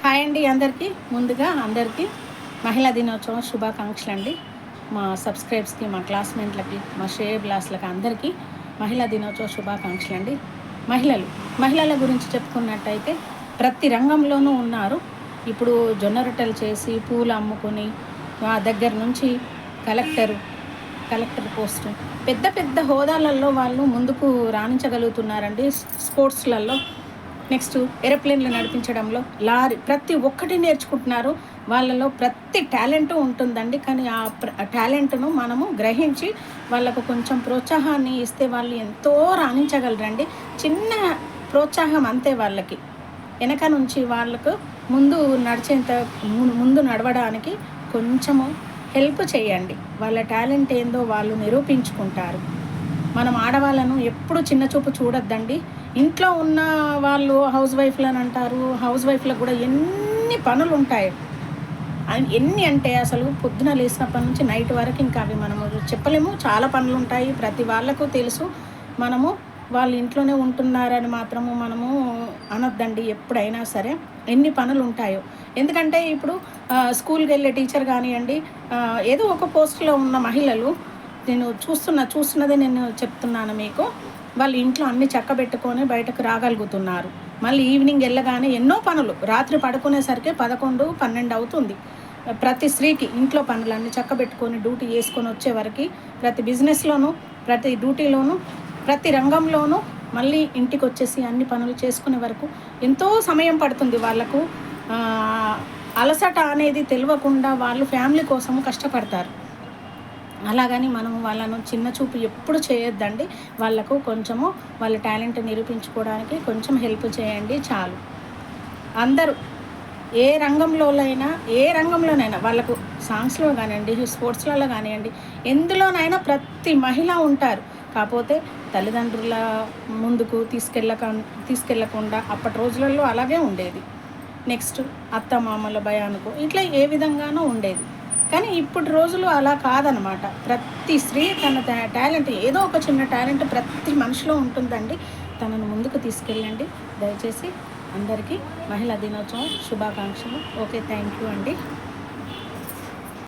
Hi అండి అందరికీ. ముందుగా అందరికీ మహిళా దినోత్సవం శుభాకాంక్షలు అండి. మా సబ్స్క్రైబ్స్కి, మా క్లాస్మేట్లకి, మా శ్రేయోభిలాషులకి అందరికీ మహిళా దినోత్సవ శుభాకాంక్షలు అండి. మహిళల గురించి చెప్పుకున్నట్టయితే ప్రతి రంగంలోనూ ఉన్నారు. ఇప్పుడు జొన్న రొట్టెలు చేసి పూలు అమ్ముకొని దగ్గర నుంచి కలెక్టర్ పోస్టు పెద్ద పెద్ద హోదాలలో వాళ్ళు ముందుకు రాణించగలుగుతున్నారండి. స్పోర్ట్స్లలో నెక్స్ట్ ఏరోప్లేన్లు నడిపించడంలో, లారీ, ప్రతి ఒక్కటి నేర్చుకుంటున్నారు. వాళ్ళలో ప్రతి టాలెంటు ఉంటుందండి. కానీ ఆ టాలెంట్ను మనము గ్రహించి వాళ్ళకు కొంచెం ప్రోత్సాహాన్ని ఇస్తే వాళ్ళు ఎంతో రాణించగలరండి. చిన్న ప్రోత్సాహం అంతే. వాళ్ళకి వెనక నుంచి వాళ్ళకు ముందు నడవడానికి కొంచెము హెల్ప్ చేయండి. వాళ్ళ టాలెంట్ ఏందో వాళ్ళు నిరూపించుకుంటారు. మనం ఆడవాళ్ళను ఎప్పుడు చిన్న చూపు చూడొద్దండి. ఇంట్లో ఉన్న వాళ్ళు హౌస్ వైఫ్లని అంటారు. హౌస్ వైఫ్లకు కూడా ఎన్ని పనులు ఉంటాయి. ఎన్ని అంటే అసలు పొద్దున లేచినప్పటి నుంచి నైట్ వరకు ఇంకా అవి మనము చెప్పలేము. చాలా పనులు ఉంటాయి. ప్రతి వాళ్ళకు తెలుసు. మనము వాళ్ళు ఇంట్లోనే ఉంటున్నారని మాత్రము మనము అనొద్దండి. ఎప్పుడైనా సరే ఎన్ని పనులు ఉంటాయో. ఎందుకంటే ఇప్పుడు స్కూల్కి వెళ్ళే టీచర్ కానివ్వండి, ఏదో ఒక పోస్టులో ఉన్న మహిళలు, నేను చూస్తున్నదే నేను చెప్తున్నాను మీకు. వాళ్ళు ఇంట్లో అన్ని చక్కబెట్టుకొని బయటకు రాగలుగుతున్నారు. మళ్ళీ ఈవినింగ్ వెళ్ళగానే ఎన్నో పనులు, రాత్రి పడుకునేసరికి 11, 12 అవుతుంది. ప్రతి స్త్రీకి ఇంట్లో పనులన్నీ చక్కబెట్టుకొని డ్యూటీ చేసుకొని వచ్చే వరకు, ప్రతి బిజినెస్లోనూ, ప్రతి డ్యూటీలోనూ, ప్రతి రంగంలోనూ మళ్ళీ ఇంటికి వచ్చేసి అన్ని పనులు చేసుకునే వరకు ఎంతో సమయం పడుతుంది. వాళ్ళకు అలసట అనేది తెలియకుండా వాళ్ళు ఫ్యామిలీ కోసము కష్టపడతారు. అలాగని మనం వాళ్ళను చిన్న చూపు ఎప్పుడు చేయొద్దండి. వాళ్ళకు కొంచెము వాళ్ళ టాలెంట్ నిరూపించుకోవడానికి కొంచెం హెల్ప్ చేయండి చాలు. అందరూ ఏ రంగంలోనైనా వాళ్ళకు సాంగ్స్లో కానివ్వండి, స్పోర్ట్స్లలో కానివ్వండి, ఎందులోనైనా ప్రతి మహిళ ఉంటారు. కాకపోతే తల్లిదండ్రుల ముందుకు తీసుకెళ్ళకుండా అప్పటి రోజులలో అలాగే ఉండేది. నెక్స్ట్ అత్తమామల భయానికి ఇట్లా ఏ విధంగానూ ఉండేది. కానీ ఇప్పుడు రోజులు అలా కాదనమాట. ప్రతి స్త్రీ తన టాలెంట్, ఏదో ఒక చిన్న టాలెంట్ ప్రతి మనిషిలో ఉంటుందండి. తనను ముందుకు తీసుకెళ్ళండి దయచేసి. అందరికీ మహిళా దినోత్సవం శుభాకాంక్షలు. ఓకే, థ్యాంక్ యూ అండి.